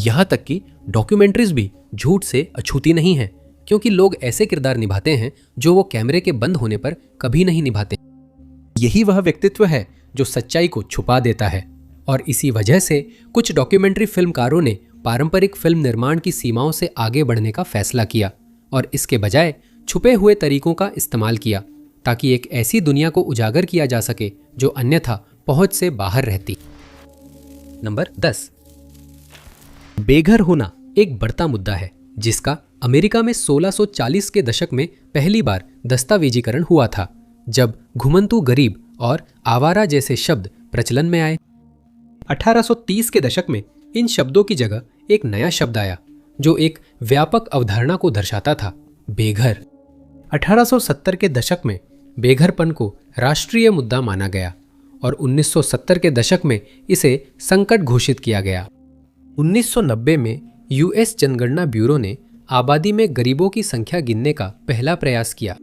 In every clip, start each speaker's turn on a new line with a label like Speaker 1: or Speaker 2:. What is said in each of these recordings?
Speaker 1: यहाँ तक कि डॉक्यूमेंट्रीज भी झूठ से अछूती नहीं हैं, क्योंकि लोग ऐसे किरदार निभाते हैं जो वो कैमरे के बंद होने पर कभी नहीं निभाते। यही वह व्यक्तित्व है जो सच्चाई को छुपा देता है। और इसी वजह से कुछ डॉक्यूमेंट्री फिल्मकारों ने पारंपरिक फिल्म निर्माण की सीमाओं से आगे बढ़ने का फैसला किया और इसके बजाय छुपे हुए तरीकों का इस्तेमाल किया, ताकि एक ऐसी दुनिया को उजागर किया जा सके जो अन्यथा पहुंच से बाहर रहती। नंबर 10। बेघर होना एक बढ़ता मुद्दा है, जिसका अमेरिका में 1640 के दशक में पहली बार दस्तावेजीकरण हुआ था, जब घुमंतू गरीब और आवारा जैसे शब्द प्रचलन में आए। 1830 के दशक में इन शब्दों की जगह एक नया शब्द आया जो एक व्यापक अवधारणा को दर्शाता था, बेघर। 1870 के दशक में बेघरपन को राष्ट्रीय मुद्दा माना गया और 1970 के दशक में इसे संकट घोषित किया गया। 1990 में यूएस जनगणना ब्यूरो ने आबादी में गरीबों की संख्या गिनने का पहला प्रयास किया।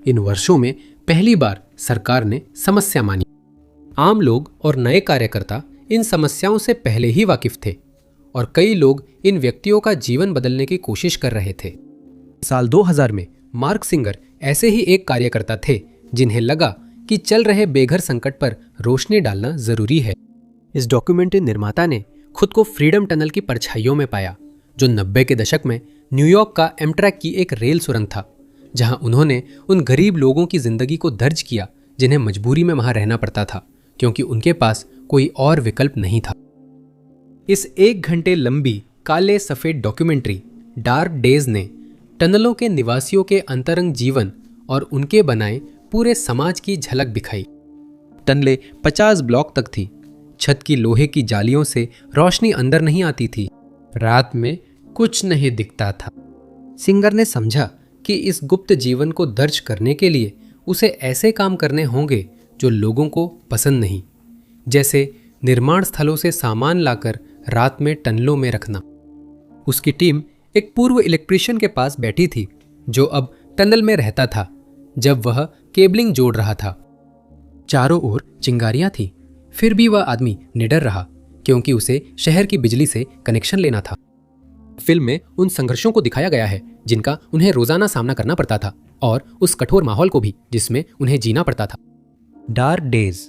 Speaker 1: इन वर्षों में पहली बार सरकार ने समस्या मानी। आम लोग और नए कार्यकर्ता इन समस्याओं से पहले ही वाकिफ थे और कई लोग इन व्यक्तियों का जीवन बदलने की कोशिश कर रहे थे। साल 2000 में मार्क सिंगर ऐसे ही एक कार्यकर्ता थे जिन्हें लगा कि चल रहे बेघर संकट पर रोशनी डालना जरूरी है। इस डॉक्यूमेंट्री निर्माता ने खुद को फ्रीडम टनल की परछाइयों में पाया, जो 90 के दशक में न्यूयॉर्क का एमट्रैक की एक रेल सुरंग था, जहां उन्होंने उन गरीब लोगों की जिंदगी को दर्ज किया जिन्हें मजबूरी में वहां रहना पड़ता था, क्योंकि उनके पास कोई और विकल्प नहीं था। इस 1 घंटे लंबी काले सफेद डॉक्यूमेंट्री डार्क डेज ने टनलों के निवासियों के अंतरंग जीवन और उनके बनाए पूरे समाज की झलक दिखाई। टनलें 50 ब्लॉक तक थी। छत की लोहे की जालियों से रोशनी अंदर नहीं आती थी। रात में कुछ नहीं दिखता था। सिंगर ने समझा कि इस गुप्त जीवन को दर्ज करने के लिए उसे ऐसे काम करने होंगे जो लोगों को पसंद नहीं, जैसे निर्माण स्थलों से सामान लाकर रात में टनलों में रखना। उसकी टीम एक पूर्व इलेक्ट्रीशियन के पास बैठी थी, जो अब टनल में रहता था जब वह केबलिंग जोड़ रहा था। चारों ओर चिंगारियां थी, फिर भी वह आदमी निडर रहा, क्योंकि उसे शहर की बिजली से कनेक्शन लेना था। फिल्म में उन संघर्षों को दिखाया गया है जिनका उन्हें रोजाना सामना करना पड़ता था, और उस कठोर माहौल को भी जिसमें उन्हें जीना पड़ता था। डार्क डेज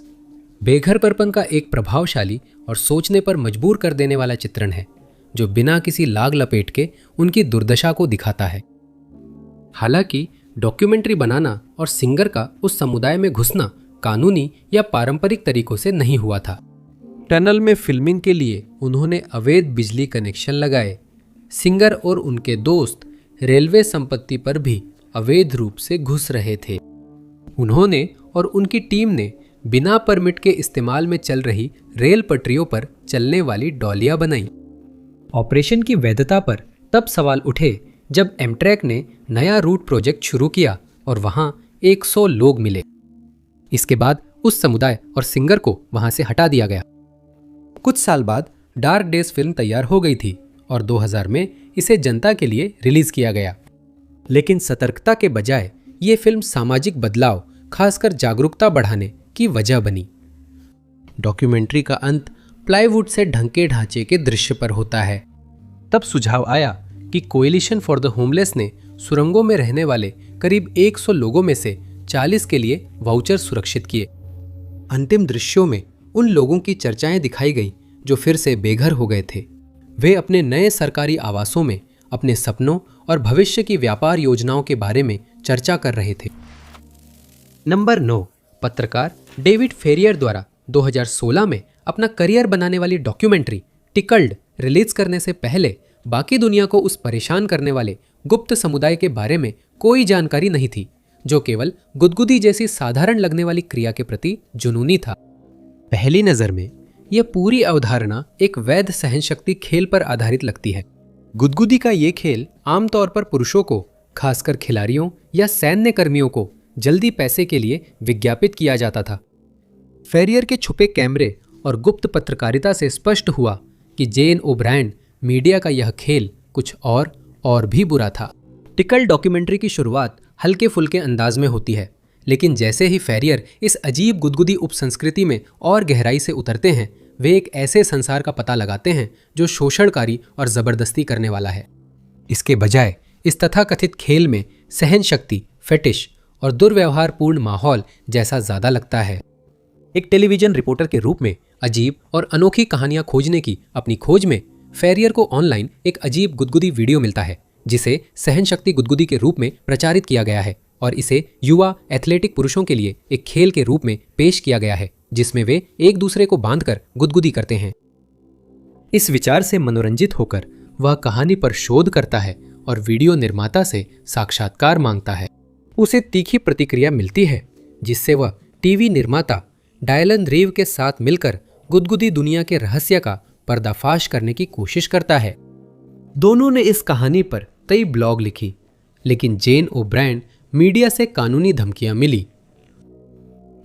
Speaker 1: बेघरपन का एक प्रभावशाली और सोचने पर मजबूर कर देने वाला चित्रण है, जो बिना किसी लाग लपेट के उनकी दुर्दशा को दिखाता है। हालांकि डॉक्यूमेंट्री बनाना और सिंगर का उस समुदाय में घुसना कानूनी या पारंपरिक तरीकों से नहीं हुआ था। टनल में फिल्मिंग के लिए उन्होंने अवैध बिजली कनेक्शन लगाए। सिंगर और उनके दोस्त रेलवे संपत्ति पर भी अवैध रूप से घुस रहे थे। उन्होंने और उनकी टीम ने बिना परमिट के इस्तेमाल में चल रही रेल पटरियों पर चलने वाली डॉलियां बनाई। ऑपरेशन की वैधता पर तब सवाल उठे जब एमट्रैक ने नया रूट प्रोजेक्ट शुरू किया और वहां 100 लोग मिले। इसके बाद उस समुदाय और सिंगर को वहां से हटा दिया गया। कुछ साल बाद डार्क डेज फिल्म तैयार हो गई थी और 2000 में इसे जनता के लिए रिलीज किया गया। लेकिन सतर्कता के बजाय ये फिल्म सामाजिक बदलाव, खासकर जागरूकता बढ़ाने की वजह बनी। डॉक्यूमेंट्री का अंत प्लाईवुड से ढंके ढांचे के दृश्य पर होता है। तब सुझाव आया कि कोएलिशन फॉर द होमलेस ने सुरंगों में रहने वाले करीब 100 लोगों में से 40 के लिए वाउचर सुरक्षित किए। अंतिम दृश्यों में उन लोगों की चर्चाएं दिखाई गई जो फिर से बेघर हो गए थे। वे अपने नए सरकारी आवासों में अपने सपनों और भविष्य की व्यापार योजनाओं के बारे में चर्चा कर रहे थे। नंबर 9। पत्रकार डेविड फेरियर द्वारा 2016 में अपना करियर बनाने वाली डॉक्यूमेंट्री टिकल्ड रिलीज करने से पहले बाकी दुनिया को उस परेशान करने वाले गुप्त समुदाय के बारे में कोई जानकारी नहीं थी, जो केवल गुदगुदी जैसी साधारण लगने वाली क्रिया के प्रति जुनूनी था। पहली नजर में यह पूरी अवधारणा एक वैध सहनशक्ति खेल पर आधारित लगती है। गुदगुदी का ये खेल आमतौर पर पुरुषों को, खासकर खिलाड़ियों या सैन्य कर्मियों को जल्दी पैसे के लिए विज्ञापित किया जाता था। फेरियर के छुपे कैमरे और गुप्त पत्रकारिता से स्पष्ट हुआ कि जेन ओब्रायन मीडिया का यह खेल कुछ और भी बुरा था। टिकल डॉक्यूमेंट्री की शुरुआत हल्के फुल्के अंदाज में होती है, लेकिन जैसे ही फेरियर इस अजीब गुदगुदी उपसंस्कृति में और गहराई से उतरते हैं, वे एक ऐसे संसार का पता लगाते हैं जो शोषणकारी और जबरदस्ती करने वाला है। इसके बजाय इस तथाकथित खेल में सहन शक्ति, फेटिश और दुर्व्यवहारपूर्ण माहौल जैसा ज्यादा लगता है। एक टेलीविजन रिपोर्टर के रूप में अजीब और अनोखी कहानियां खोजने की अपनी खोज में फेरियर को ऑनलाइन एक अजीब गुदगुदी वीडियो मिलता है, जिसे सहन शक्ति गुदगुदी के रूप में प्रचारित किया गया है और इसे युवा एथलेटिक पुरुषों के लिए एक खेल के रूप में पेश किया गया है, जिसमें वे एक दूसरे को बांधकर गुदगुदी करते हैं। इस विचार से मनोरंजित होकर वह कहानी पर शोध करता है और वीडियो निर्माता से साक्षात्कार मांगता है। उसे तीखी प्रतिक्रिया मिलती है, जिससे वह टीवी निर्माता डायलन रीव के साथ मिलकर गुदगुदी दुनिया के रहस्य का पर्दाफाश करने की कोशिश करता है। दोनों ने इस कहानी पर कई ब्लॉग लिखी, लेकिन जेन ओब्रायन मीडिया से कानूनी धमकियां मिली।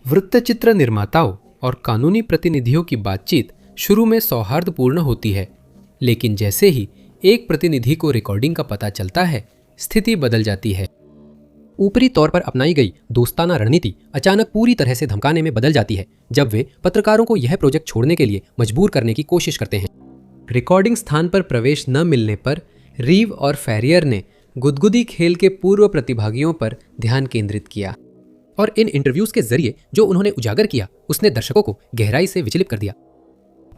Speaker 1: वृत्तचित्र निर्माताओं और कानूनी प्रतिनिधियों की बातचीत शुरू में सौहार्दपूर्ण होती है, लेकिन जैसे ही एक प्रतिनिधि को रिकॉर्डिंग का पता चलता है, स्थिति बदल जाती है। ऊपरी तौर पर अपनाई गई दोस्ताना रणनीति अचानक पूरी तरह से धमकाने में बदल जाती है जब वे पत्रकारों को यह प्रोजेक्ट छोड़ने के लिए मजबूर करने की कोशिश करते हैं। रिकॉर्डिंग स्थान पर प्रवेश न मिलने पर रीव और फेरियर ने गुदगुदी खेल के पूर्व प्रतिभागियों पर ध्यान केंद्रित किया और इन इंटरव्यूज के जरिए जो उन्होंने उजागर किया उसने दर्शकों को गहराई से विचलित कर दिया।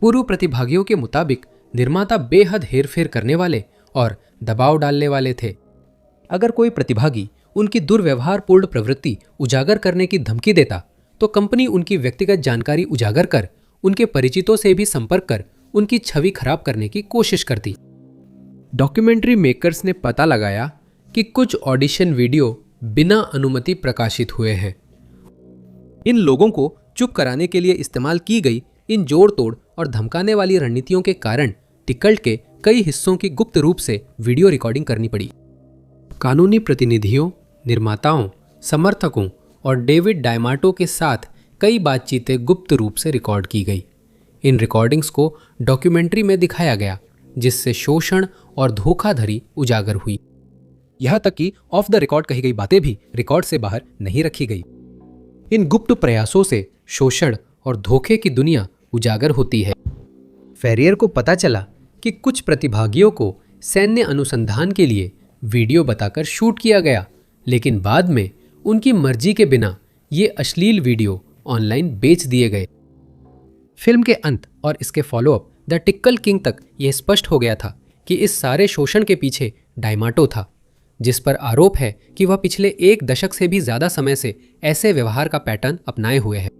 Speaker 1: पूर्व प्रतिभागियों के मुताबिक निर्माता बेहद हेरफेर करने वाले और दबाव डालने वाले थे। अगर कोई प्रतिभागी उनकी दुर्व्यवहारपूर्ण प्रवृत्ति उजागर करने की धमकी देता तो कंपनी उनकी व्यक्तिगत जानकारी उजागर कर उनके परिचितों से भी संपर्क कर उनकी छवि खराब करने की कोशिश करती। डॉक्यूमेंट्री मेकर्स ने पता लगाया कि कुछ ऑडिशन वीडियो बिना अनुमति प्रकाशित हुए हैं। इन लोगों को चुप कराने के लिए इस्तेमाल की गई इन जोड़ तोड़ और धमकाने वाली रणनीतियों के कारण टिकल्ट के कई हिस्सों की गुप्त रूप से वीडियो रिकॉर्डिंग करनी पड़ी। कानूनी प्रतिनिधियों, निर्माताओं, समर्थकों और डेविड डायमाटो के साथ कई बातचीतें गुप्त रूप से रिकॉर्ड की गई। इन रिकॉर्डिंग्स को डॉक्यूमेंट्री में दिखाया गया, जिससे शोषण और धोखाधड़ी उजागर हुई। यहां तक कि ऑफ द रिकॉर्ड कही गई बातें भी रिकॉर्ड से बाहर नहीं रखी गई। इन गुप्त प्रयासों से शोषण और धोखे की दुनिया उजागर होती है। फेरियर को पता चला कि कुछ प्रतिभागियों को सैन्य अनुसंधान के लिए वीडियो बताकर शूट किया गया, लेकिन बाद में उनकी मर्जी के बिना ये अश्लील वीडियो ऑनलाइन बेच दिए गए। फिल्म के अंत और इसके फॉलोअप द टिक्कल किंग तक यह स्पष्ट हो गया था कि इस सारे शोषण के पीछे डायमाटो था, जिस पर आरोप है कि वह पिछले 1 दशक से भी ज्यादा समय से ऐसे व्यवहार का पैटर्न अपनाए हुए है।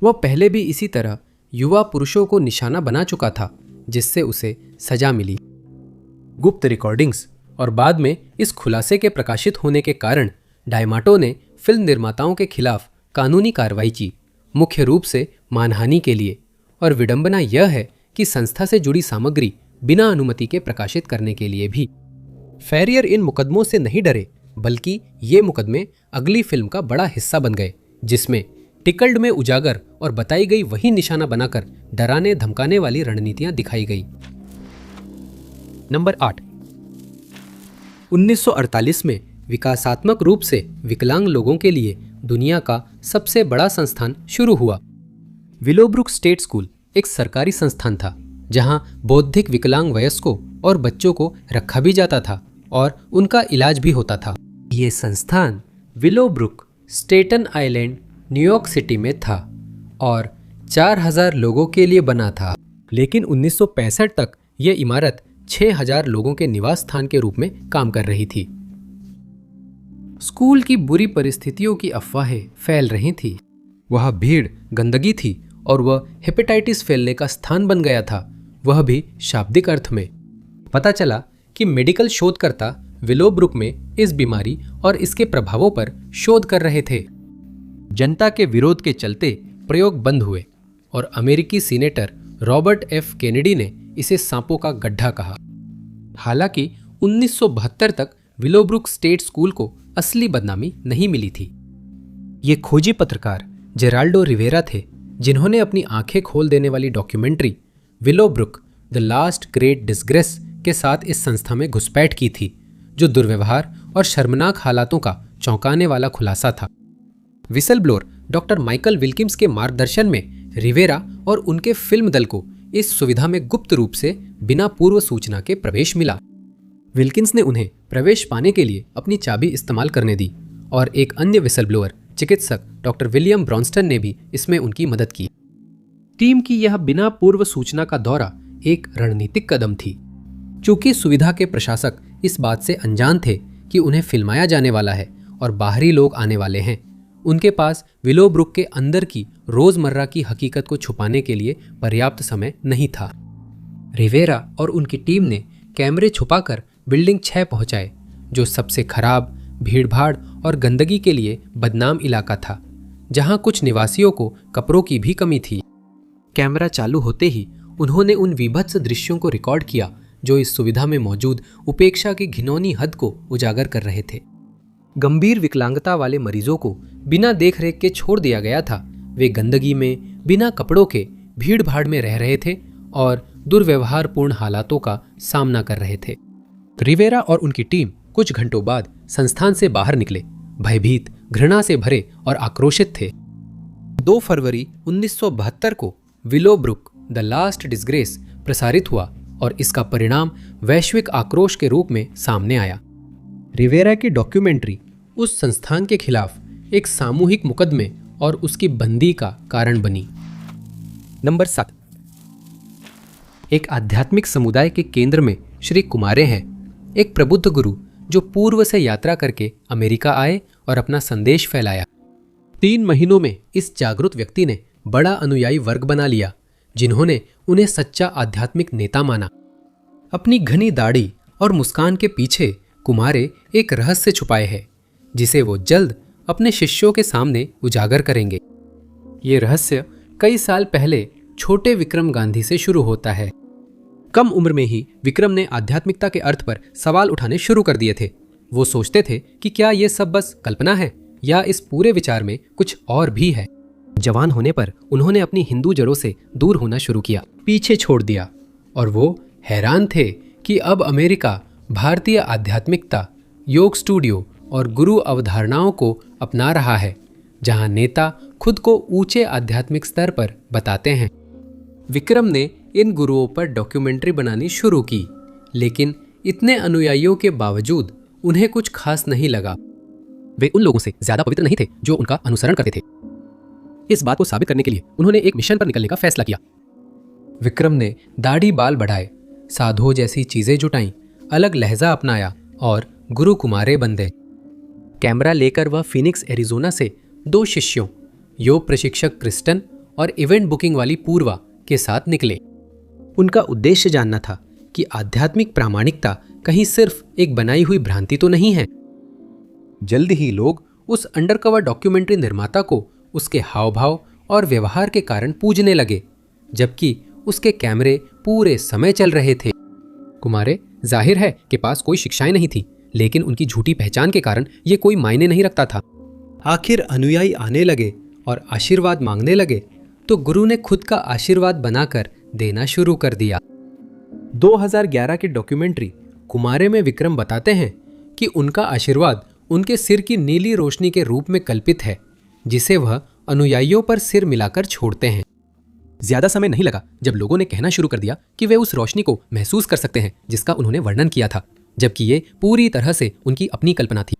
Speaker 1: वह पहले भी इसी तरह युवा पुरुषों को निशाना बना चुका था, जिससे उसे सजा मिली। गुप्त रिकॉर्डिंग्स और बाद में इस खुलासे के प्रकाशित होने के कारण डायमाटो ने फिल्म निर्माताओं के खिलाफ कानूनी कार्रवाई की, मुख्य रूप से मानहानि के लिए। और विडंबना यह है कि संस्था से जुड़ी सामग्री बिना अनुमति के प्रकाशित करने के लिए भी। फेरियर इन मुकदमों से नहीं डरे, बल्कि ये मुकदमे अगली फिल्म का बड़ा हिस्सा बन गए, जिसमें टिकल्ड में उजागर और बताई गई वही निशाना बनाकर डराने धमकाने वाली रणनीतियां दिखाई गई। नंबर 8। 1948 में विकासात्मक रूप से विकलांग लोगों के लिए दुनिया का सबसे बड़ा संस्थान शुरू हुआ। विलोब्रुक स्टेट स्कूल एक सरकारी संस्थान था, जहां बौद्धिक विकलांग वयस्कों और बच्चों को रखा भी जाता था और उनका इलाज भी होता था। ये संस्थान Willowbrook, Staten island, New York city में था और 4000 लोगों के लिए बना था। लेकिन 1965 तक यह इमारत 6000 लोगों के निवास स्थान के रूप में काम कर रही थी। स्कूल की बुरी परिस्थितियों की अफवाहें फैल रही थी। वह भीड़, गंदगी थी और वह हेपेटाइटिस फैलने का स्थान बन गया था, वह भी शाब्दिक अर्थ में। पता चला कि मेडिकल शोधकर्ता विलोब्रुक में इस बीमारी और इसके प्रभावों पर शोध कर रहे थे। जनता के विरोध के चलते प्रयोग बंद हुए और अमेरिकी सीनेटर रॉबर्ट एफ केनेडी ने इसे सांपों का गड्ढा कहा। हालांकि 1972 तक विलोब्रुक स्टेट स्कूल को असली बदनामी नहीं मिली थी। ये खोजी पत्रकार जेराल्डो रिवेरा थे, जिन्होंने अपनी आंखें खोल देने वाली documentary Willowbrook the last great disgrace के साथ इस संस्था में घुसपैठ की थी, जो दुर्व्यवहार और शर्मनाक हालातों का चौंकाने वाला खुलासा था। विसल ब्लोअर डॉक्टर माइकल विल्किम्स के मार्गदर्शन में रिवेरा और उनके फिल्म दल को इस सुविधा में गुप्त रूप से बिना पूर्व सूचना के प्रवेश मिला। विल्किंस ने उन्हें प्रवेश पाने के लिए अपनी चाबी इस्तेमाल करने दी और एक अन्य विसल ब्लोअर चिकित्सक डॉक्टर विलियम ब्रॉन्स्टन ने भी इसमें उनकी मदद की। टीम की यह बिना पूर्व सूचना का दौरा एक रणनीतिक कदम थी। चूंकि सुविधा के प्रशासक इस बात से अनजान थे कि उन्हें फिल्माया जाने वाला है और बाहरी लोग आने वाले हैं, उनके पास विलोब्रुक के अंदर की रोजमर्रा की हकीकत को छुपाने के लिए पर्याप्त समय नहीं था। रिवेरा और उनकी टीम ने कैमरे छुपाकर बिल्डिंग 6 पहुंचाए, जो सबसे खराब, भीड़भाड़ और गंदगी के लिए बदनाम इलाका था, जहां कुछ निवासियों को कपड़ों की भी कमी थी। कैमरा चालू होते ही उन्होंने उन विभत्स दृश्यों को रिकॉर्ड किया जो इस सुविधा में मौजूद उपेक्षा की घिनौनी हद को उजागर कर रहे थे। गंभीर विकलांगता वाले मरीजों को बिना देखरेख के छोड़ दिया गया था। वे गंदगी में बिना कपड़ों के भीड़ भाड़ में रह रहे थे और दुर्व्यवहारपूर्ण हालातों का सामना कर रहे थे। रिवेरा और उनकी टीम कुछ घंटों बाद संस्थान से बाहर निकले, भयभीत, घृणा से भरे और आक्रोशित थे। 2 फरवरी 1972 को विलोब्रुक द लास्ट डिस्ग्रेस प्रसारित हुआ और इसका परिणाम वैश्विक आक्रोश के रूप में सामने आया। रिवेरा की डॉक्यूमेंट्री उस संस्थान के खिलाफ एक सामूहिक मुकदमे और उसकी बंदी का कारण बनी। नंबर 7। एक आध्यात्मिक समुदाय के केंद्र में श्री कुमारे हैं, एक प्रबुद्ध गुरु जो पूर्व से यात्रा करके अमेरिका आए और अपना संदेश फैलाया। 3 महीनों में इस जागरूक व्यक्ति ने बड़ा अनुयायी वर्ग बना लिया, जिन्होंने उन्हें सच्चा आध्यात्मिक नेता माना। अपनी घनी दाढ़ी और मुस्कान के पीछे कुमारे एक रहस्य छुपाए हैं, जिसे वो जल्द अपने शिष्यों के सामने उजागर करेंगे। ये रहस्य कई साल पहले छोटे विक्रम गांधी से शुरू होता है। कम उम्र में ही विक्रम ने आध्यात्मिकता के अर्थ पर सवाल उठाने शुरू कर दिए थे। वो सोचते थे कि क्या ये सब बस कल्पना है या इस पूरे विचार में कुछ और भी है। जवान होने पर उन्होंने अपनी हिंदू जड़ों से दूर होना शुरू किया, पीछे छोड़ दिया, और वो हैरान थे कि अब अमेरिका भारतीय आध्यात्मिकता, योग स्टूडियो और गुरु अवधारणाओं को अपना रहा है, जहां नेता खुद को ऊंचे आध्यात्मिक स्तर पर बताते हैं। विक्रम ने इन गुरुओं पर डॉक्यूमेंट्री बनानी शुरू की, लेकिन इतने अनुयायियों के बावजूद उन्हें कुछ खास नहीं लगा। वे उन लोगों से ज्यादा पवित्र नहीं थे जो उनका अनुसरण करते थे। इस बात को साबित करने के लिए उन्होंने एक मिशन पर निकलने का फैसला किया। विक्रम ने दाढ़ी बाल बढ़ाए, साधुओं जैसी चीजें जुटाई, अलग लहजा अपनाया और गुरु कुमारे बन गए। कैमरा लेकर वह फिनिक्स एरिजोना से 2 शिष्यों, योग प्रशिक्षक क्रिस्टन और इवेंट बुकिंग वाली पूर्वा के साथ निकले। उनका उद्देश्य जानना था कि आध्यात्मिक प्रामाणिकता कहीं सिर्फ एक बनाई हुई भ्रांति तो नहीं है। जल्द ही लोग उस अंडरकवर डॉक्यूमेंट्री निर्माता को उसके हाव भाव और व्यवहार के कारण पूजने लगे, जबकि उसके कैमरे पूरे समय चल रहे थे। कुमारे जाहिर है के पास कोई शिक्षाएं नहीं थी, लेकिन उनकी झूठी पहचान के कारण ये कोई मायने नहीं रखता था। आखिर अनुयायी आने लगे और आशीर्वाद मांगने लगे, तो गुरु ने खुद का आशीर्वाद बनाकर देना शुरू कर दिया। 2011 की डॉक्यूमेंट्री कुमारे में विक्रम बताते हैं कि उनका आशीर्वाद उनके सिर की नीली रोशनी के रूप में कल्पित है, जिसे वह अनुयायियों पर सिर मिलाकर छोड़ते हैं। ज्यादा समय नहीं लगा जब लोगों ने कहना शुरू कर दिया कि वे उस रोशनी को महसूस कर सकते हैं जिसका उन्होंने वर्णन किया था, जबकि ये पूरी तरह से उनकी अपनी कल्पना थी।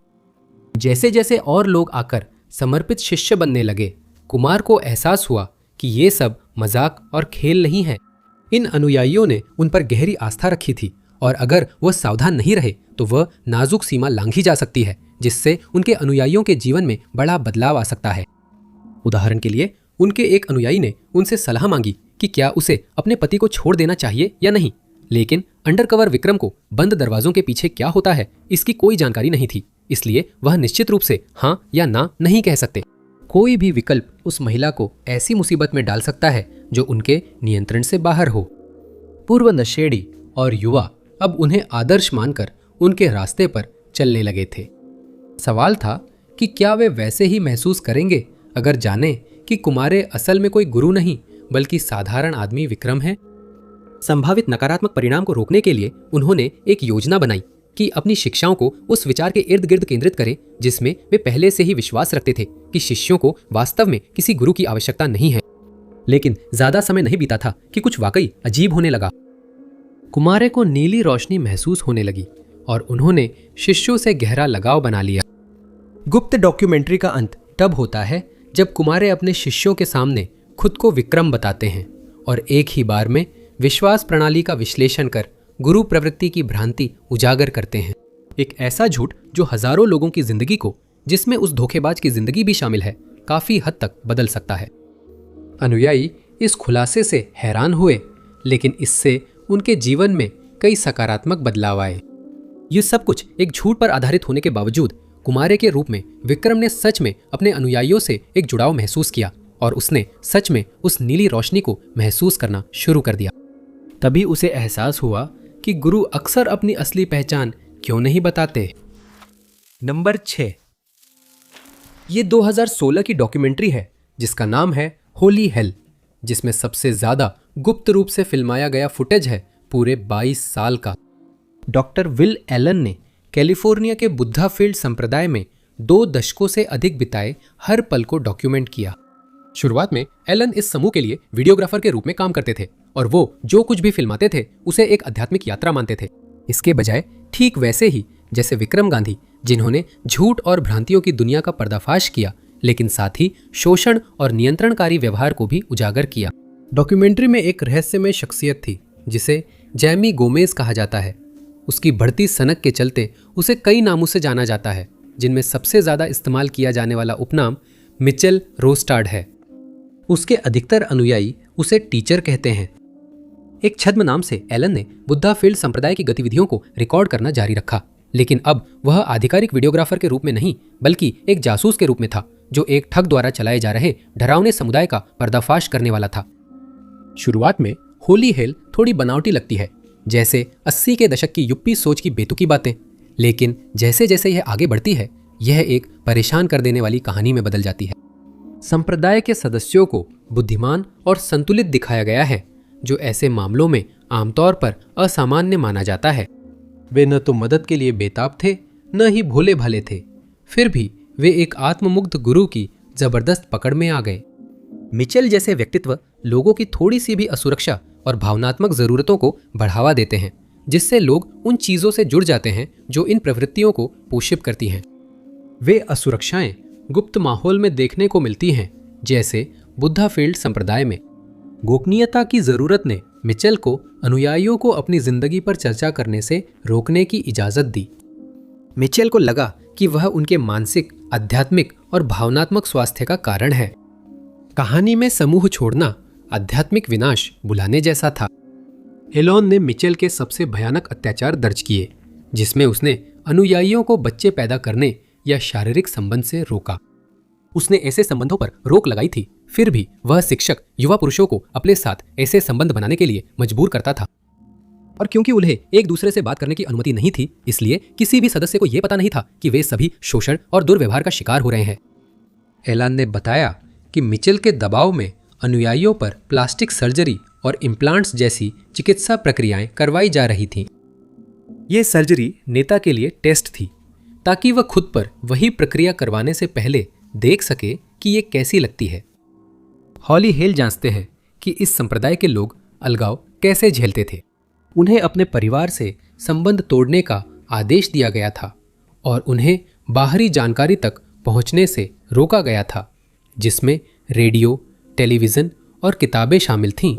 Speaker 1: जैसे जैसे और लोग आकर समर्पित शिष्य बनने लगे, कुमार को एहसास हुआ कि ये सब मजाक और खेल नहीं है। इन अनुयायियों ने उन पर गहरी आस्था रखी थी और अगर वह सावधान नहीं रहे तो वह नाजुक सीमा लांघी जा सकती है, जिससे उनके अनुयायियों के जीवन में बड़ा बदलाव आ सकता है। उदाहरण के लिए, उनके एक अनुयायी ने उनसे सलाह मांगी कि क्या उसे अपने पति को छोड़ देना चाहिए या नहीं, लेकिन अंडरकवर विक्रम को बंद दरवाजों के पीछे क्या होता है इसकी कोई जानकारी नहीं थी, इसलिए वह निश्चित रूप से हाँ या ना नहीं कह सकते। कोई भी विकल्प उस महिला को ऐसी मुसीबत में डाल सकता है जो उनके नियंत्रण से बाहर हो। पूर्व नशेड़ी और युवा अब उन्हें आदर्श मानकर उनके रास्ते पर चलने लगे थे। सवाल था कि क्या वे वैसे ही महसूस करेंगे अगर जाने कि कुमारे असल में कोई गुरु नहीं बल्कि साधारण आदमी विक्रम है। संभावित नकारात्मक परिणाम को रोकने के लिए उन्होंने एक योजना बनाई कि अपनी शिक्षाओं को उस विचार के इर्द गिर्द केंद्रित करें जिसमें वे पहले से ही विश्वास रखते थे कि शिष्यों को वास्तव में किसी गुरु की आवश्यकता नहीं है। लेकिन ज्यादा समय नहीं बीता था कि कुछ वाकई अजीब होने लगा। कुमारे को नीली रोशनी महसूस होने लगी और उन्होंने शिष्यों से गहरा लगाव बना लिया। गुप्त डॉक्यूमेंट्री का अंत तब होता है जब कुमारे अपने शिष्यों के सामने खुद को विक्रम बताते हैं और एक ही बार में विश्वास प्रणाली का विश्लेषण कर गुरु प्रवृत्ति की भ्रांति उजागर करते हैं। एक ऐसा झूठ जो हजारों लोगों की जिंदगी को, जिसमें उस धोखेबाज की जिंदगी भी शामिल है, काफी हद तक बदल सकता है। अनुयायी इस खुलासे से हैरान हुए, लेकिन इससे उनके जीवन में कई सकारात्मक बदलाव आए। ये सब कुछ एक झूठ पर आधारित होने के बावजूद कुमारे के रूप में विक्रम ने सच में अपने अनुयायियों से एक जुड़ाव महसूस किया और उसने सच में उस नीली रोशनी को महसूस करना शुरू कर दिया। तभी उसे एहसास हुआ कि गुरु अक्सर अपनी असली पहचान क्यों नहीं बताते। नंबर 6, ये 2016 की डॉक्यूमेंट्री है जिसका नाम है होली हेल, जिसमें सबसे ज्यादा गुप्त रूप से फिल्माया गया फुटेज है पूरे 22 साल का। डॉक्टर विल एलन ने कैलिफोर्निया के बुद्धा फील्ड संप्रदाय में 2 दशकों से अधिक बिताए हर पल को डॉक्यूमेंट किया। शुरुआत में एलन इस समूह के लिए वीडियोग्राफर के रूप में काम करते थे और वो जो कुछ भी फिल्माते थे उसे एक आध्यात्मिक यात्रा मानते थे, इसके बजाय ठीक वैसे ही जैसे विक्रम गांधी, जिन्होंने झूठ और भ्रांतियों की दुनिया का पर्दाफाश किया, लेकिन साथ ही शोषण और नियंत्रणकारी व्यवहार को भी उजागर किया। डॉक्यूमेंट्री में एक रहस्यमय शख्सियत थी जिसे जैमी गोमेज कहा जाता है। उसकी बढ़ती सनक के चलते उसे कई नामों से जाना जाता है, जिनमें सबसे ज्यादा इस्तेमाल किया जाने वाला उपनाम मिचेल रोस्टार्ड है। उसके अधिकतर अनुयायी उसे टीचर कहते हैं। एक छद्म नाम से एलन ने बुद्धा फील्ड संप्रदाय की गतिविधियों को रिकॉर्ड करना जारी रखा, लेकिन अब वह आधिकारिक वीडियोग्राफर के रूप में नहीं बल्कि एक जासूस के रूप में था, जो एक ठग द्वारा चलाए जा रहे डरावने समुदाय का पर्दाफाश करने वाला था। शुरुआत में होली हेल थोड़ी बनावटी लगती है, जैसे 80 के दशक की युप्पी सोच की बेतुकी बातें, लेकिन जैसे जैसे यह आगे बढ़ती है, यह एक परेशान कर देने वाली कहानी में बदल जाती है। संप्रदाय के सदस्यों को बुद्धिमान और संतुलित दिखाया गया है, जो ऐसे मामलों में आमतौर पर असामान्य माना जाता है। वे न तो मदद के लिए बेताब थे, न ही भोले भाले थे, फिर भी वे एक आत्ममुग्ध गुरु की जबरदस्त पकड़ में आ गए। मिचेल जैसे व्यक्तित्व लोगों की थोड़ी सी भी असुरक्षा और भावनात्मक जरूरतों को बढ़ावा देते हैं, जिससे लोग उन चीजों से जुड़ जाते हैं जो इन प्रवृत्तियों को पोषित करती हैं। वे असुरक्षाएं गुप्त माहौल में देखने को मिलती हैं, जैसे बुद्धा फील्ड संप्रदाय में। गोपनीयता की जरूरत ने मिचेल को अनुयायियों को अपनी जिंदगी पर चर्चा करने से रोकने की इजाजत दी। मिचेल को लगा कि वह उनके मानसिक, आध्यात्मिक और भावनात्मक स्वास्थ्य का कारण है। कहानी में समूह छोड़ना आध्यात्मिक विनाश बुलाने जैसा था। एलोन ने मिचेल के सबसे भयानक अत्याचार दर्ज किए, जिसमें उसने अनुयायियों को बच्चे पैदा करने या शारीरिक संबंध से रोका। उसने ऐसे संबंधों पर रोक लगाई थी, फिर भी वह शिक्षक युवा पुरुषों को अपने साथ ऐसे संबंध बनाने के लिए मजबूर करता था। और क्योंकि उन्हें एक दूसरे से बात करने की अनुमति नहीं थी, इसलिए किसी भी सदस्य को यह पता नहीं था कि वे सभी शोषण और दुर्व्यवहार का शिकार हो रहे हैं। एलान ने बताया कि मिचेल के दबाव में अनुयायियों पर प्लास्टिक सर्जरी और इम्प्लांट्स जैसी चिकित्सा प्रक्रियाएं करवाई जा रही थीं। ये सर्जरी नेता के लिए टेस्ट थी, ताकि वह खुद पर वही प्रक्रिया करवाने से पहले देख सके कि ये कैसी लगती है। हॉली हेल जांचते हैं कि इस संप्रदाय के लोग अलगाव कैसे झेलते थे। उन्हें अपने परिवार से संबंध तोड़ने का आदेश दिया गया था और उन्हें बाहरी जानकारी तक पहुंचने से रोका गया था, जिसमें रेडियो, टेलीविजन और किताबें शामिल थीं।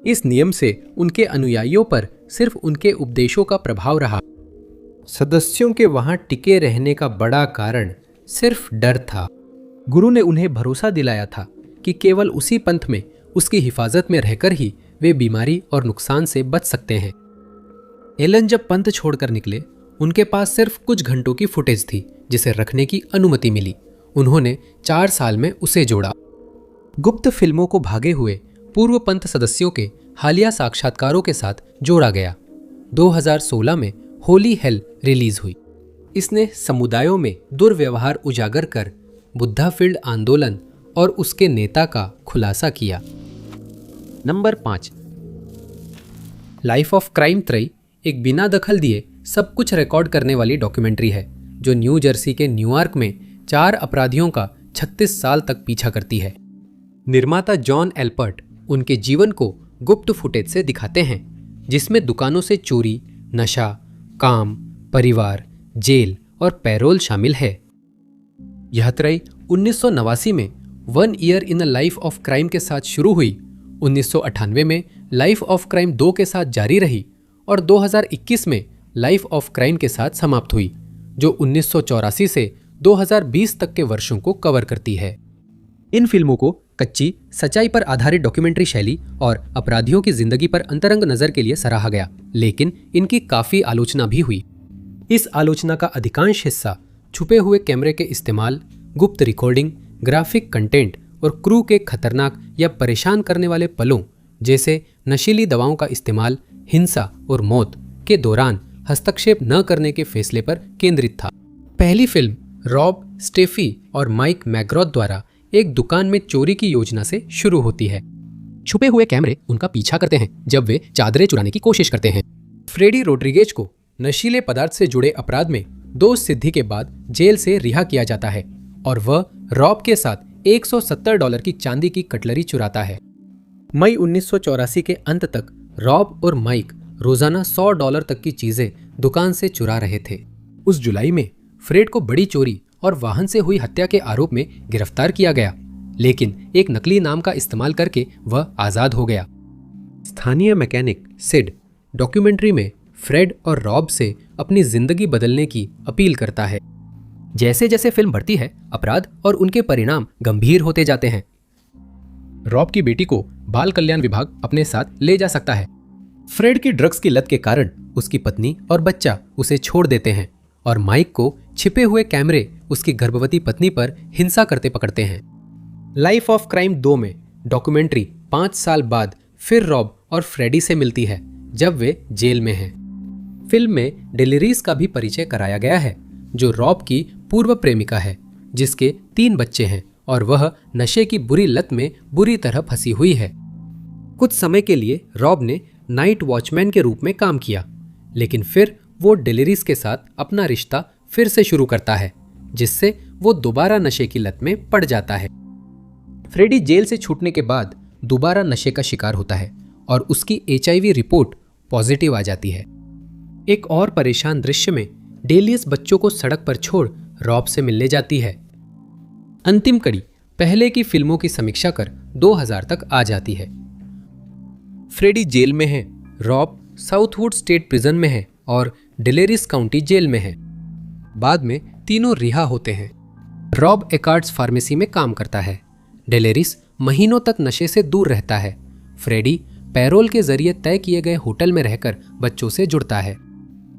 Speaker 1: इस नियम से उनके अनुयायियों पर सिर्फ उनके उपदेशों का प्रभाव रहा। सदस्यों के वहां टिके रहने का बड़ा कारण सिर्फ डर था। गुरु ने उन्हें भरोसा दिलाया था कि केवल उसी पंथ में उसकी हिफाजत में रहकर ही वे बीमारी और नुकसान से बच सकते हैं। एलन जब पंथ छोड़कर निकले, उनके पास सिर्फ कुछ घंटों की फुटेज थी जिसे रखने की अनुमति मिली। उन्होंने 4 साल में उसे जोड़ा। गुप्त फिल्मों को भागे हुए पूर्व पंथ सदस्यों के हालिया साक्षात्कारों के साथ जोड़ा गया। 2016 में होली हेल रिलीज हुई। इसने समुदायों में दुर्व्यवहार उजागर कर बुद्धा फील्ड आंदोलन और उसके नेता का खुलासा किया। नंबर 5, लाइफ ऑफ क्राइम त्रयी एक बिना दखल दिए सब कुछ रिकॉर्ड करने वाली डॉक्यूमेंट्री है, जो न्यू जर्सी के न्यूयॉर्क में 4 अपराधियों का 36 साल तक पीछा करती है। निर्माता जॉन एल्पर्ट उनके जीवन को गुप्त फुटेज से दिखाते हैं, जिसमें दुकानों से चोरी, नशा, काम, परिवार, जेल और पैरोल शामिल है। यह त्रय 1989 में 1 year in a life of crime के साथ शुरू हुई, 1998 में लाइफ ऑफ क्राइम 2 के साथ जारी रही और 2021 में लाइफ ऑफ क्राइम के साथ समाप्त हुई, जो 1984 से 2020 तक के वर्षों को कवर करती है। इन फिल्मों को कच्ची, सच्चाई पर आधारित डॉक्यूमेंट्री शैली और अपराधियों की जिंदगी पर अंतरंग नजर के लिए सराहा गया, लेकिन इनकी काफी आलोचना भी हुई। इस आलोचना का अधिकांश हिस्सा छुपे हुए कैमरे के इस्तेमाल, गुप्त रिकॉर्डिंग, ग्राफिक कंटेंट और क्रू के खतरनाक या परेशान करने वाले पलों जैसे नशीली दवाओं का इस्तेमाल, हिंसा और मौत के दौरान हस्तक्षेप न करने के फैसले पर केंद्रित था। पहली फिल्म रॉब, स्टेफी और माइक मैग्रॉथ द्वारा एक दुकान में चोरी की योजना से शुरू होती है। छुपे हुए कैमरे उनका पीछा करते हैं जब वे चादरें चुराने की कोशिश करते हैं। फ्रेडी रोड्रिगेज को नशीले पदार्थ से जुड़े अपराध में दोष सिद्धि के बाद जेल से रिहा किया जाता है और वह रॉब के साथ $170 की चांदी की कटलरी चुराता है। मई 1984 के अंत तक रॉब और माइक रोजाना $100 तक की चीजें दुकान से चुरा रहे थे। उस जुलाई में फ्रेड को बड़ी चोरी और वाहन से हुई हत्या के आरोप में गिरफ्तार किया गया, लेकिन एक नकली नाम का इस्तेमाल करके वह आजाद हो गया। स्थानीय मैकेनिक सिड डॉक्यूमेंट्री में फ्रेड और रॉब से अपनी जिंदगी बदलने की अपील करता है। जैसे जैसे फिल्म बढ़ती है, अपराध और उनके परिणाम गंभीर होते जाते हैं। रॉब की बेटी को बाल कल्याण विभाग अपने साथ ले जा सकता है। फ्रेड की ड्रग्स की लत के कारण उसकी पत्नी और बच्चा उसे छोड़ देते हैं और माइक को छिपे हुए कैमरे उसकी गर्भवती पत्नी पर हिंसा करते पकड़ते हैं। लाइफ ऑफ क्राइम 2 में डॉक्यूमेंट्री 5 साल बाद फिर रॉब और फ्रेडी से मिलती है जब वे जेल में हैं। फिल्म में डेलिरीज का भी परिचय कराया गया है, जो रॉब की पूर्व प्रेमिका है, जिसके 3 बच्चे हैं और वह नशे की बुरी लत में बुरी तरह फंसी हुई है। कुछ समय के लिए रॉब ने नाइट वॉचमैन के रूप में काम किया, लेकिन फिर वो डेलिरीज के साथ अपना रिश्ता फिर से शुरू करता है, जिससे वो दोबारा नशे की लत में पड़ जाता है। फ्रेडी जेल से छूटने के बाद दोबारा नशे का शिकार होता है और उसकी HIV रिपोर्ट पॉजिटिव आ जाती है। एक और परेशान दृश्य में डेलियस बच्चों को सड़क पर छोड़ रॉब से मिलने जाती है। अंतिम कड़ी पहले की फिल्मों की समीक्षा कर 2000 तक आ जाती है। फ्रेडी जेल में है, रॉब साउथवुड स्टेट प्रिजन में है और डेलेरिस काउंटी जेल में है। बाद में तीनों रिहा होते हैं। रॉब एकार्ड्स फार्मेसी में काम करता है। डेलेरिस महीनों तक नशे से दूर रहता है। फ्रेडी पैरोल के जरिए तय किए गए होटल में रहकर बच्चों से जुड़ता है,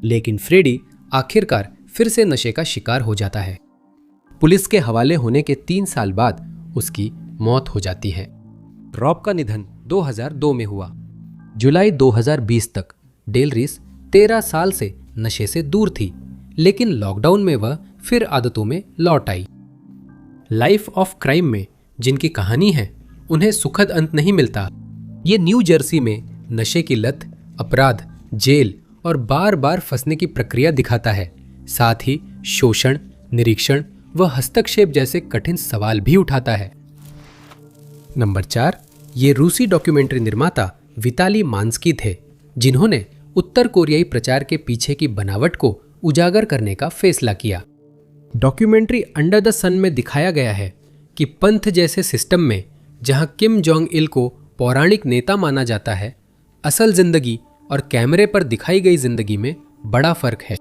Speaker 1: लेकिन फ्रेडी आखिरकार फिर से नशे का शिकार हो जाता है। पुलिस के हवाले होने के 3 साल बाद उसकी मौत हो जाती है। रॉब का निधन 2002 में हुआ। जुलाई 2020 तक डेलरिस 13 साल से नशे से दूर थी, लेकिन लॉकडाउन में वह फिर आदतों में लौट आई। लाइफ ऑफ क्राइम में जिनकी कहानी है, उन्हें सुखद अंत नहीं मिलता। ये न्यू जर्सी में नशे की लत, अपराध, जेल और बार बार फंसने की प्रक्रिया दिखाता है। साथ ही शोषण, निरीक्षण व हस्तक्षेप जैसे कठिन सवाल भी उठाता है। नंबर 4, ये रूसी डॉक्यूमेंट्री निर्माता विताली मांस्की थे, जिन्होंने उत्तर कोरियाई प्रचार के पीछे की बनावट को उजागर करने का फैसला किया। डॉक्यूमेंट्री अंडर द सन में दिखाया गया है कि पंथ जैसे सिस्टम में जहां किम जोंग इल को पौराणिक नेता माना जाता है, असल जिंदगी और कैमरे पर दिखाई गई जिंदगी में बड़ा फर्क है।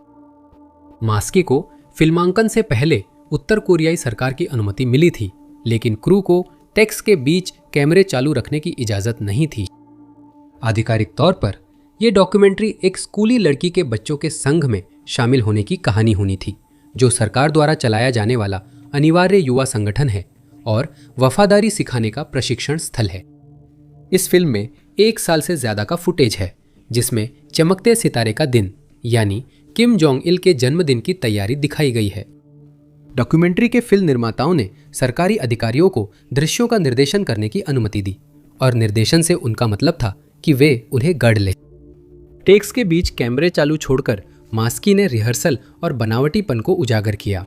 Speaker 1: मास्की को फिल्मांकन से पहले उत्तर कोरियाई सरकार की अनुमति मिली थी, लेकिन क्रू को टेक्स के बीच कैमरे चालू रखने की इजाजत नहीं थी। आधिकारिक तौर पर यह डॉक्यूमेंट्री एक स्कूली लड़की के बच्चों के संघ में शामिल होने की कहानी होनी थी, जो सरकार द्वारा चलाया जाने वाला अनिवार्य युवा संगठन है और वफादारी सिखाने का प्रशिक्षण स्थल है। इस फिल्म में 1 साल से ज्यादा का फुटेज है, जिसमें चमकते सितारे का दिन यानी किम जोंग इल के जन्मदिन की तैयारी दिखाई गई है। डॉक्यूमेंट्री के फिल्म निर्माताओं ने सरकारी अधिकारियों को दृश्यों का निर्देशन करने की अनुमति दी, और निर्देशन से उनका मतलब था कि वे उन्हें गढ़ लें। टेक्स के बीच कैमरे चालू छोड़कर मास्की ने रिहर्सल और बनावटीपन को उजागर किया।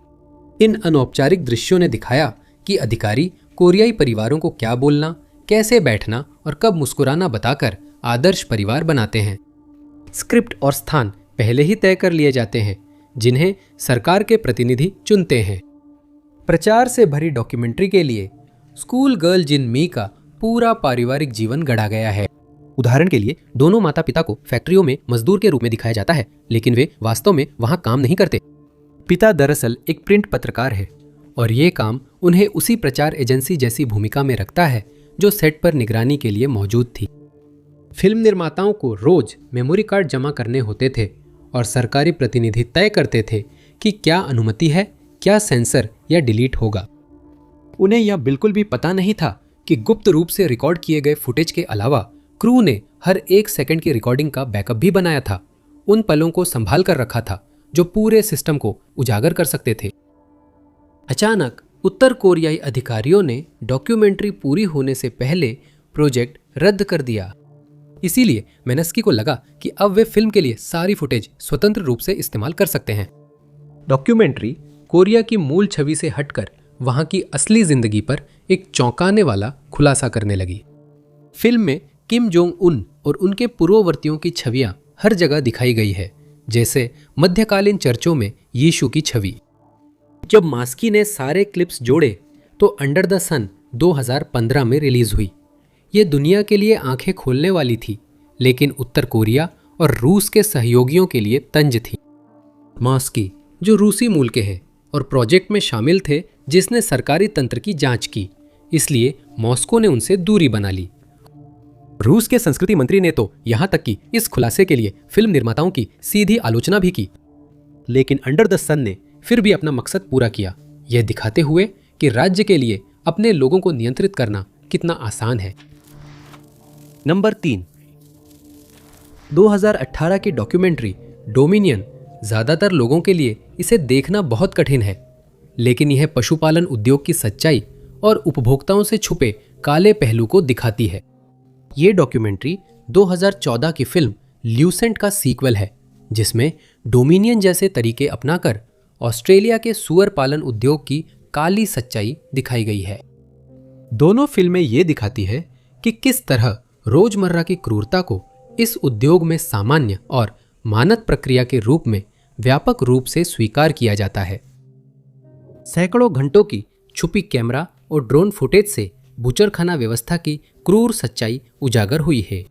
Speaker 1: इन अनौपचारिक दृश्यों ने दिखाया कि अधिकारी कोरियाई परिवारों को क्या बोलना, कैसे बैठना और कब मुस्कुराना बताकर आदर्श परिवार बनाते हैं। स्क्रिप्ट और स्थान पहले ही तय कर लिए जाते हैं, जिन्हें सरकार के प्रतिनिधि चुनते हैं। प्रचार से भरी डॉक्यूमेंट्री के लिए स्कूल गर्ल जिन मी का पूरा पारिवारिक जीवन गढ़ा गया है। उदाहरण के लिए दोनों माता पिता को फैक्ट्रियों में मजदूर के रूप में दिखाया जाता है, लेकिन वे वास्तव में वहां काम नहीं करते। पिता दरअसल एक प्रिंट पत्रकार है और ये काम उन्हें उसी प्रचार एजेंसी जैसी भूमिका में रखता है जो सेट पर निगरानी के लिए मौजूद थी। फिल्म निर्माताओं को रोज मेमोरी कार्ड जमा करने होते थे और सरकारी प्रतिनिधि तय करते थे कि क्या अनुमति है, क्या सेंसर या डिलीट होगा। उन्हें यह बिल्कुल भी पता नहीं था कि गुप्त रूप से रिकॉर्ड किए गए फुटेज के अलावा क्रू ने हर एक सेकंड की रिकॉर्डिंग का बैकअप भी बनाया था, उन पलों को संभाल कर रखा था जो पूरे सिस्टम को उजागर कर सकते थे। अचानक उत्तर कोरियाई अधिकारियों ने डॉक्यूमेंट्री पूरी होने से पहले प्रोजेक्ट रद्द कर दिया। इसीलिए मेनस्की को लगा कि अब वे फिल्म के लिए सारी फुटेज स्वतंत्र रूप से इस्तेमाल कर सकते हैं। डॉक्यूमेंट्री कोरिया की मूल छवि से हटकर वहां की असली जिंदगी पर एक चौंकाने वाला खुलासा करने लगी। फिल्म में किम जोंग उन और उनके पूर्ववर्तियों की छवियां हर जगह दिखाई गई है, जैसे मध्यकालीन चर्चों में यीशु की छवि। जब मास्की ने सारे क्लिप्स जोड़े तो अंडर द सन 2015 में रिलीज हुई। ये दुनिया के लिए आंखें खोलने वाली थी, लेकिन उत्तर कोरिया और रूस के सहयोगियों के लिए तंज थी। मास्की, जो रूसी मूल के हैं और प्रोजेक्ट में शामिल थे जिसने सरकारी तंत्र की जांच की, इसलिए मॉस्को ने उनसे दूरी बना ली। रूस के संस्कृति मंत्री ने तो यहां तक कि इस खुलासे के लिए फिल्म निर्माताओं की सीधी आलोचना भी की, लेकिन अंडर द सन ने फिर भी अपना मकसद पूरा किया, यह दिखाते हुए कि राज्य के लिए अपने लोगों को नियंत्रित करना कितना आसान है। नंबर 3, 2018 की डॉक्यूमेंट्री डोमिनियन। ज्यादातर लोगों के लिए इसे देखना बहुत कठिन है, लेकिन यह पशुपालन उद्योग की सच्चाई और उपभोक्ताओं से छुपे काले पहलू को दिखाती है। ये डॉक्यूमेंट्री 2014 की फिल्म ल्यूसेंट का सीक्वल है, जिसमें डोमिनियन जैसे तरीके अपनाकर ऑस्ट्रेलिया के सुअर पालन उद्योग की काली सच्चाई दिखाई गई है। दोनों फिल्में ये दिखाती है कि किस तरह रोजमर्रा की क्रूरता को इस उद्योग में सामान्य और मानक प्रक्रिया के रूप में व्यापक रूप से स्वीकार किया जाता है। सैकड़ों घंटों की छुपी कैमरा और ड्रोन फुटेज से बूचरखाना व्यवस्था की क्रूर सच्चाई उजागर हुई है,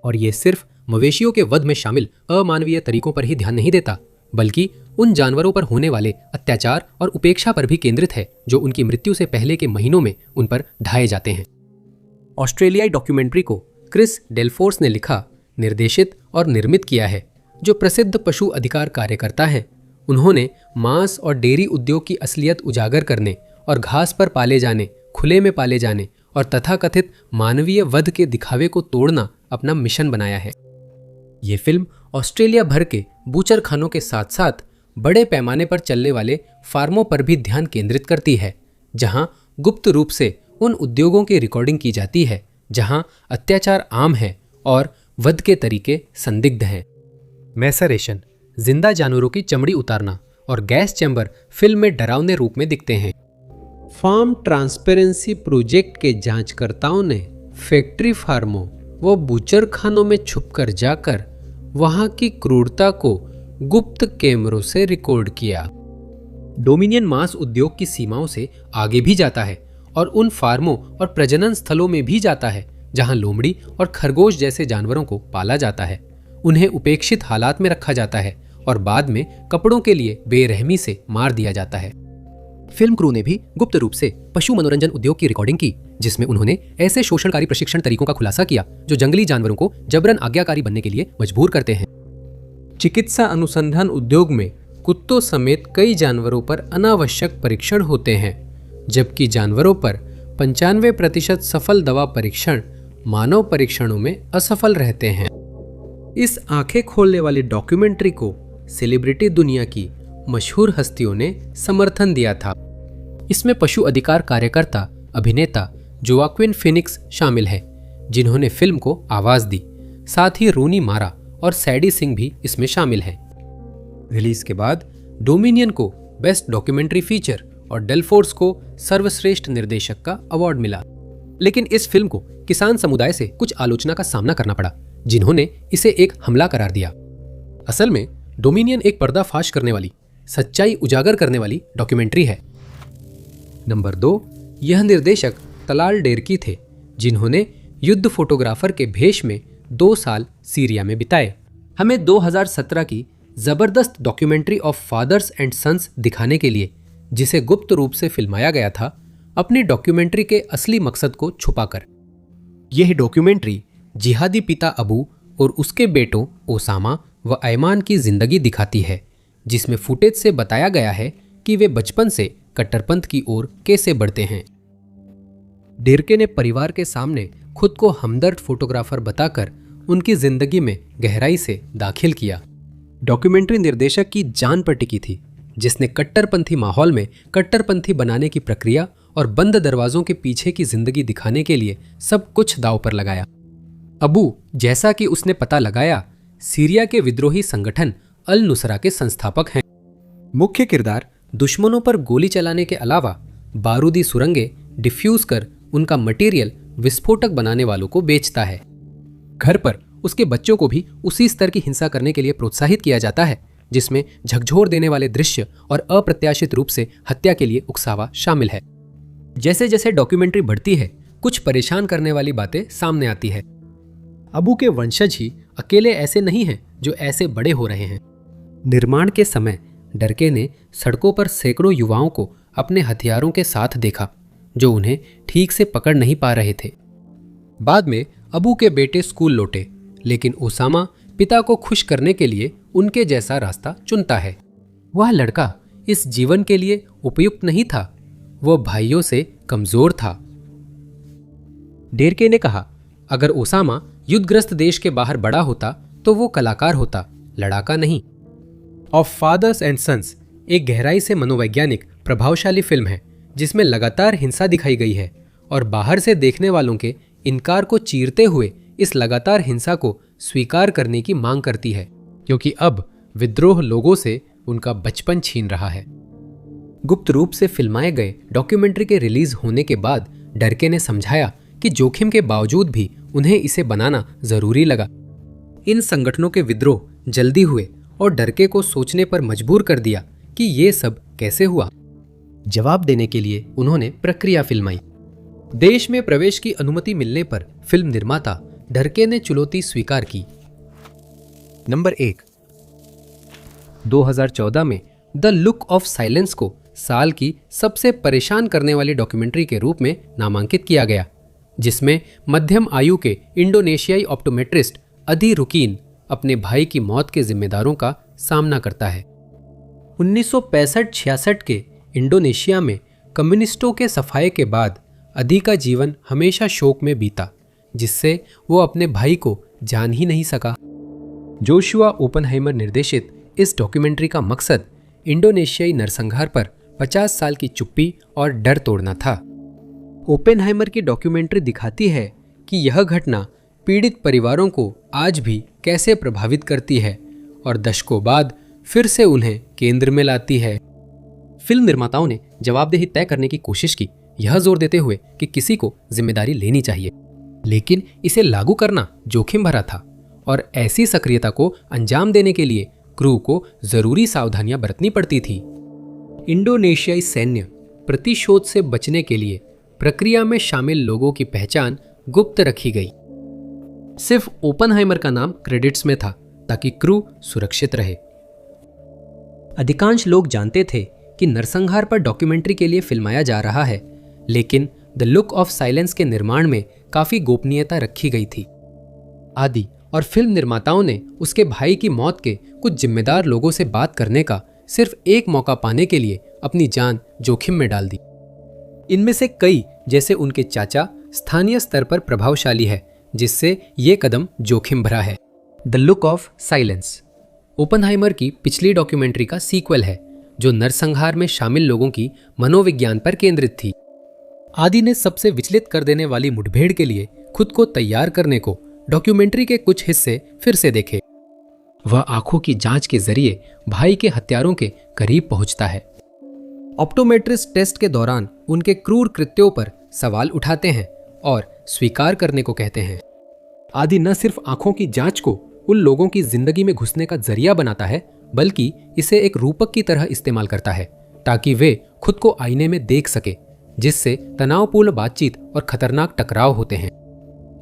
Speaker 1: और ये सिर्फ मवेशियों के वध में शामिल अमानवीय तरीकों पर ही ध्यान नहीं देता, बल्कि उन जानवरों पर होने वाले अत्याचार और उपेक्षा पर भी केंद्रित है जो उनकी मृत्यु से पहले के महीनों में उन पर ढाए जाते हैं। ऑस्ट्रेलियाई डॉक्यूमेंट्री को क्रिस डेलफोर्स ने लिखा, निर्देशित और निर्मित किया है, जो प्रसिद्ध पशु अधिकार कार्यकर्ता हैं। उन्होंने मांस और डेयरी उद्योग की असलियत उजागर करने और घास पर पाले जाने, खुले में पाले जाने और तथाकथित मानवीय वध के दिखावे को तोड़ना अपना मिशन बनाया है। ये फिल्म ऑस्ट्रेलिया भर के बूचर खानों के साथ साथ बड़े पैमाने पर चलने वाले फार्मों पर भी ध्यान केंद्रित करती है, जहां गुप्त रूप से उन उद्योगों की रिकॉर्डिंग की जाती है जहां अत्याचार आम है और वध के तरीके संदिग्ध हैं। मैसरेशन, जिंदा जानवरों की चमड़ी उतारना और गैस चैम्बर फिल्म में डरावने रूप में दिखते हैं। फार्म ट्रांसपेरेंसी प्रोजेक्ट के जांचकर्ताओं ने फैक्ट्री फार्मों व बूचर खानों में छुपकर जाकर वहां की क्रूरता को गुप्त कैमरों से रिकॉर्ड किया। डोमिनियन मांस उद्योग की सीमाओं से आगे भी जाता है और उन फार्मों और प्रजनन स्थलों में भी जाता है जहां लोमड़ी और खरगोश जैसे जानवरों को पाला जाता है, उन्हें उपेक्षित हालात में रखा जाता है और बाद में कपड़ों के लिए बेरहमी से मार दिया जाता है। फिल्म क्रू ने भी गुप्त रूप से पशु मनोरंजन उद्योग की रिकॉर्डिंग की, जिसमें उन्होंने ऐसे शोषणकारी प्रशिक्षण तरीकों का खुलासा किया जो जंगली जानवरों को जबरन आज्ञाकारी बनने के लिए मजबूर करते हैं। चिकित्सा अनुसंधान उद्योग में कुत्तों समेत कई जानवरों पर अनावश्यक परीक्षण होते हैं, जबकि जानवरों पर 95% सफल दवा परीक्षण मानव परीक्षणों में असफल रहते हैं। इस आंखें खोलने वाली डॉक्यूमेंट्री को सेलिब्रिटी दुनिया की मशहूर हस्तियों ने समर्थन दिया था। इसमें पशु अधिकार कार्यकर्ता अभिनेता जोआक्विन फिनिक्स शामिल है, जिन्होंने फिल्म को आवाज दी। साथ ही रूनी मारा और सैडी सिंह भी इसमें शामिल हैं। रिलीज के बाद डोमिनियन को बेस्ट डॉक्यूमेंट्री फीचर और डेलफोर्स को सर्वश्रेष्ठ निर्देशक का अवार्ड मिला। लेकिन इस फिल्म को किसान समुदाय से कुछ आलोचना का सामना करना पड़ा, जिन्होंने इसे एक हमला करार दिया। असल में डोमिनियन एक पर्दाफाश करने वाली, सच्चाई उजागर करने वाली डॉक्यूमेंट्री है। नंबर 2, यह निर्देशक तलाल डेरकी थे, जिन्होंने युद्ध फोटोग्राफर के भेष में 2 साल सीरिया में बिताए। हमें 2017 की जबरदस्त documentary of fathers and sons दिखाने के लिए, जिसे गुप्त रूप से फिल्माया गया था, अपनी डॉक्यूमेंट्री के असली मकसद को छुपाकर। यह डॉक्यूमेंट्री जिहादी पिता अबू और उसके बेटों ओसामा व ऐमान की जिंदगी दिखाती है, जिसमें फुटेज से बताया गया है कि वे बचपन से कट्टरपंथ की ओर कैसे बढ़ते हैं। डेरके ने परिवार के सामने खुद को हमदर्द फोटोग्राफर बताकर उनकी जिंदगी में गहराई से दाखिल किया। डॉक्यूमेंट्री निर्देशक की जान पर टिकी थी, जिसने कट्टरपंथी माहौल में कट्टरपंथी बनाने की प्रक्रिया और बंद दरवाजों के पीछे की जिंदगी दिखाने के लिए सब कुछ दांव पर लगाया। अबू, जैसा कि उसने पता लगाया, सीरिया के विद्रोही संगठन अल नुसरा के संस्थापक हैं। मुख्य किरदार दुश्मनों पर गोली चलाने के अलावा बारूदी सुरंगें डिफ्यूज कर उनका मटेरियल विस्फोटक बनाने वालों को बेचता है। घर पर उसके बच्चों को भी उसी स्तर की हिंसा करने के लिए प्रोत्साहित किया जाता है, जिसमें झकझोर देने वाले दृश्य और अप्रत्याशित रूप से हत्या के लिए उकसावा शामिल है। जैसे जैसे डॉक्यूमेंट्री बढ़ती है, कुछ परेशान करने वाली बातें सामने आती है। अबू के वंशज ही अकेले ऐसे नहीं हैं जो ऐसे बड़े हो रहे हैं। निर्माण के समय डरके ने सड़कों पर सैकड़ों युवाओं को अपने हथियारों के साथ देखा, जो उन्हें ठीक से पकड़ नहीं पा रहे थे। बाद में अबू के बेटे स्कूल लौटे, लेकिन ओसामा पिता को खुश करने के लिए उनके जैसा रास्ता चुनता है। वह लड़का इस जीवन के लिए उपयुक्त नहीं था, वह भाइयों से कमजोर था। डेरके ने कहा, अगर ओसामा युद्धग्रस्त देश के बाहर बड़ा होता तो वो कलाकार होता, लड़ाका नहीं। ऑफ फादर्स एंड सन्स एक गहराई से मनोवैज्ञानिक प्रभावशाली फिल्म है, जिसमें लगातार हिंसा दिखाई गई है और बाहर से देखने वालों के इनकार को चीरते हुए इस लगातार हिंसा को स्वीकार करने की मांग करती है, क्योंकि अब विद्रोह लोगों से उनका बचपन छीन रहा है। गुप्त रूप से फिल्माए गए डॉक्यूमेंट्री के रिलीज होने के बाद डरके ने समझाया कि जोखिम के बावजूद भी उन्हें इसे बनाना जरूरी लगा। इन संगठनों के विद्रोह जल्दी हुए और डरके को सोचने पर मजबूर कर दिया कि ये सब कैसे हुआ। जवाब देने के लिए उन्होंने प्रक्रिया फिल्माई। देश में प्रवेश की अनुमति मिलने पर फिल्म निर्माता डरके ने चुनौती स्वीकार की। नंबर 1, 2014 में द लुक ऑफ साइलेंस को साल की सबसे परेशान करने वाली डॉक्यूमेंट्री के रूप में नामांकित किया गया, जिसमें मध्यम आयु के इंडोनेशियाई ऑप्टोमेट्रिस्ट अदी रुकीन अपने भाई की मौत के जिम्मेदारों का सामना करता है। 1965-66 के इंडोनेशिया में कम्युनिस्टों के सफाए के बाद अदी का जीवन हमेशा शोक में बीता, जिससे वो अपने भाई को जान ही नहीं सका। जोशुआ ओपनहाइमर निर्देशित इस डॉक्यूमेंट्री का मकसद इंडोनेशियाई नरसंहार पर 50 साल की चुप्पी और डर तोड़ना था। ओपेनहाइमर की डॉक्यूमेंट्री दिखाती है कि यह घटना पीड़ित परिवारों को आज भी कैसे प्रभावित करती है और दशकों बाद फिर से उन्हें केंद्र में लाती है। फिल्म निर्माताओं ने जवाबदेही तय करने की कोशिश की, यह जोर देते हुए कि किसी को जिम्मेदारी लेनी चाहिए, लेकिन इसे लागू करना जोखिम भरा था और ऐसी सक्रियता को अंजाम देने के लिए क्रू को जरूरी सावधानियां बरतनी पड़ती थी। इंडोनेशियाई सैन्य प्रतिशोध से बचने के लिए प्रक्रिया में शामिल लोगों की पहचान गुप्त रखी गई। सिर्फ ओपनहाइमर का नाम क्रेडिट्स में था ताकि क्रू सुरक्षित रहे। अधिकांश लोग जानते थे कि नरसंहार पर डॉक्यूमेंट्री के लिए फिल्माया जा रहा है, लेकिन द लुक ऑफ साइलेंस के निर्माण में काफी गोपनीयता रखी गई थी। आदि और फिल्म निर्माताओं ने उसके भाई की मौत के कुछ जिम्मेदार लोगों से बात करने का सिर्फ एक मौका पाने के लिए अपनी जान जोखिम में डाल दी। इनमें से कई, जैसे उनके चाचा, स्थानीय स्तर पर प्रभावशाली है, जिससे ये कदम जोखिम भरा है। The look of silence Oppenheimer की पिछली डॉक्यूमेंट्री का सीक्वल है, जो नरसंहार में शामिल लोगों की मनोविज्ञान पर केंद्रित थी। आदि ने सबसे विचलित कर देने वाली मुठभेड़ के लिए खुद को तैयार करने को डॉक्यूमेंट्री के कुछ हिस्से फिर से देखे। वह आंखों की जांच के जरिए भाई के हत्यारों के करीब पहुंचता है ऑप्टोमेट्रिस्ट टेस्ट के दौरान उनके क्रूर कृत्यों पर सवाल उठाते हैं और स्वीकार करने को कहते हैं। आदि न सिर्फ आंखों की जांच को उन लोगों की जिंदगी में घुसने का जरिया बनाता है, बल्कि इसे एक रूपक की तरह इस्तेमाल करता है ताकि वे खुद को आईने में देख सके, जिससे तनावपूर्ण बातचीत और खतरनाक टकराव होते हैं।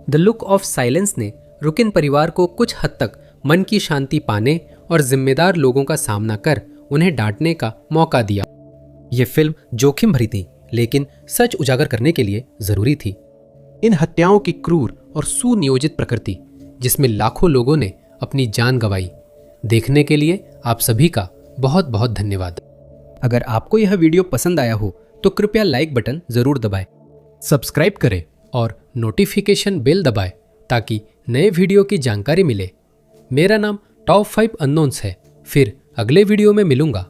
Speaker 1: द लुक ऑफ साइलेंस ने रुकिन परिवार को कुछ हद तक मन की शांति पाने और जिम्मेदार लोगों का सामना कर उन्हें डांटने का मौका दिया। यह फिल्म जोखिम भरी थी, लेकिन सच उजागर करने के लिए जरूरी थी। इन हत्याओं की क्रूर और सुनियोजित प्रकृति, जिसमें लाखों लोगों ने अपनी जान गंवाई, देखने के लिए आप सभी का बहुत बहुत धन्यवाद। अगर आपको यह वीडियो पसंद आया हो तो कृपया लाइक बटन जरूर दबाएं, सब्सक्राइब करें और नोटिफिकेशन बेल दबाएं ताकि नए वीडियो की जानकारी मिले। मेरा नाम टॉप 5 अननोन्स है। फिर अगले वीडियो में मिलूंगा।